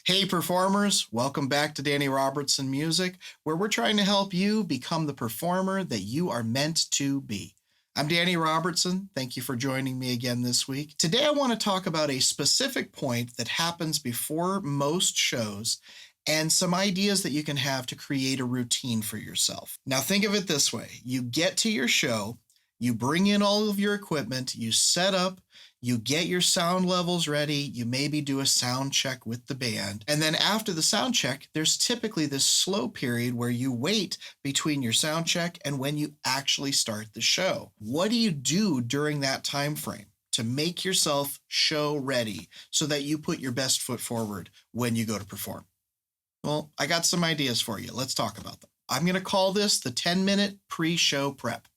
Hey performers, welcome back to Danny Robertson Music, where we're trying to help you become the performer that you are meant to be. I'm Danny Robertson. Thank you for joining me again this week. Today I want to talk about a specific point that happens before most shows and some ideas that you can have to create a routine for yourself. Now think of it this way. You get to your show, you bring in all of your equipment, you set up, you get your sound levels ready, you maybe do a sound check with the band, and then after the sound check, there's typically this slow period where you wait between your sound check and when you actually start the show. What do you do during that time frame to make yourself show ready so that you put your best foot forward when you go to perform? Well, I got some ideas for you. Let's talk about them. I'm going to call this the 10-minute pre-show prep.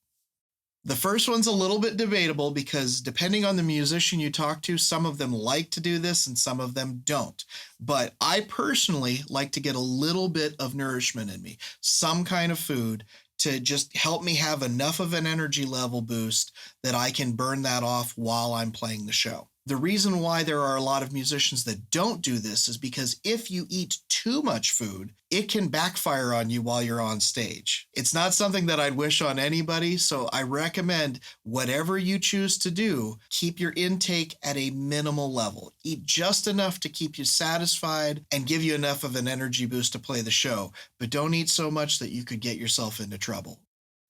The first one's a little bit debatable because depending on the musician you talk to, some of them like to do this and some of them don't. But I personally like to get a little bit of nourishment in me, some kind of food to just help me have enough of an energy level boost that I can burn that off while I'm playing the show. The reason why there are a lot of musicians that don't do this is because if you eat too much food, it can backfire on you while you're on stage. It's not something that I'd wish on anybody, so I recommend whatever you choose to do, keep your intake at a minimal level. Eat just enough to keep you satisfied and give you enough of an energy boost to play the show, but don't eat so much that you could get yourself into trouble.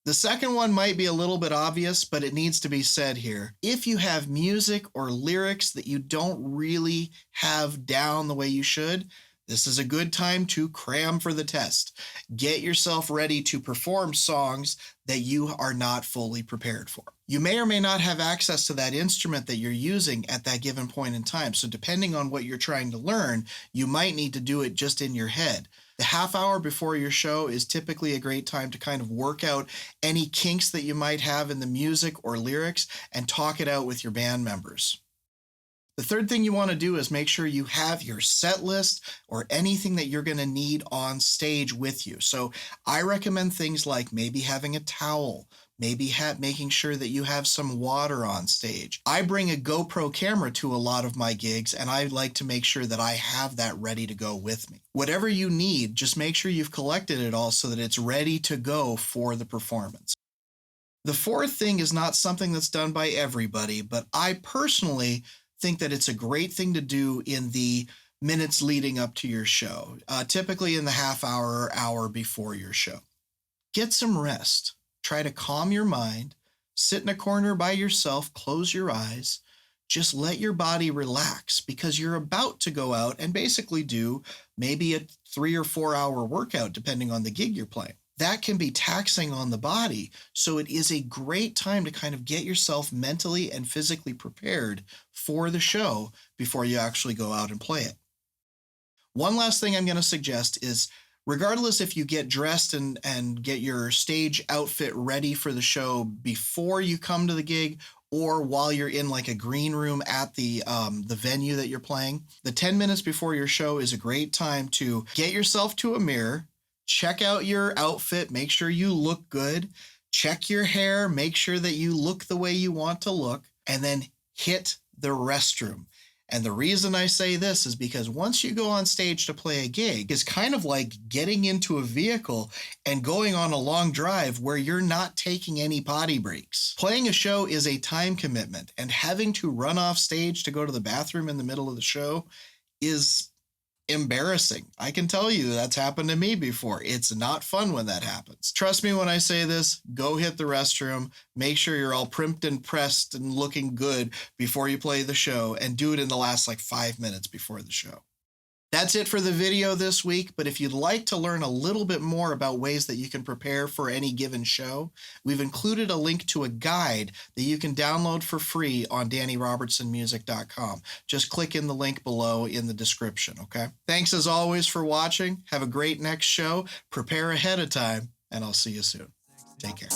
The second one might be a little bit obvious, but it needs to be said here. If you have music or lyrics that you don't really have down the way you should, this is a good time to cram for the test. Get yourself ready to perform songs that you are not fully prepared for. You may or may not have access to that instrument that you're using at that given point in time. So depending on what you're trying to learn, you might need to do it just in your head. The half hour before your show is typically a great time to kind of work out any kinks that you might have in the music or lyrics and talk it out with your band members. The third thing you want to do is make sure you have your set list or anything that you're going to need on stage with you. So I recommend things like maybe having a towel, maybe making sure that you have some water on stage. I bring a GoPro camera to a lot of my gigs, and I like to make sure that I have that ready to go with me. Whatever you need, just make sure you've collected it all so that it's ready to go for the performance. The fourth thing is not something that's done by everybody, but I personally think that it's a great thing to do in the minutes leading up to your show, typically in the half hour or hour before your show. Get some rest. Try to calm your mind, sit in a corner by yourself, close your eyes, just let your body relax because you're about to go out and basically do maybe a 3 or 4 hour workout depending on the gig you're playing. That can be taxing on the body, so it is a great time to kind of get yourself mentally and physically prepared for the show before you actually go out and play it. One last thing I'm going to suggest is, regardless if you get dressed and get your stage outfit ready for the show before you come to the gig or while you're in like a green room at the venue that you're playing, the 10 minutes before your show is a great time to get yourself to a mirror, check out your outfit, make sure you look good, check your hair, make sure that you look the way you want to look, and then hit the restroom. And the reason I say this is because once you go on stage to play a gig, it's kind of like getting into a vehicle and going on a long drive where you're not taking any potty breaks. Playing a show is a time commitment, and having to run off stage to go to the bathroom in the middle of the show is embarrassing. I can tell you that's happened to me before. It's not fun when that happens. Trust me when I say this, go hit the restroom, make sure you're all primped and pressed and looking good before you play the show, and do it in the last like 5 minutes before the show. That's it for the video this week, but if you'd like to learn a little bit more about ways that you can prepare for any given show, we've included a link to a guide that you can download for free on DannyRobertsonMusic.com. Just click in the link below in the description, okay? Thanks as always for watching. Have a great next show. Prepare ahead of time, and I'll see you soon. Take care.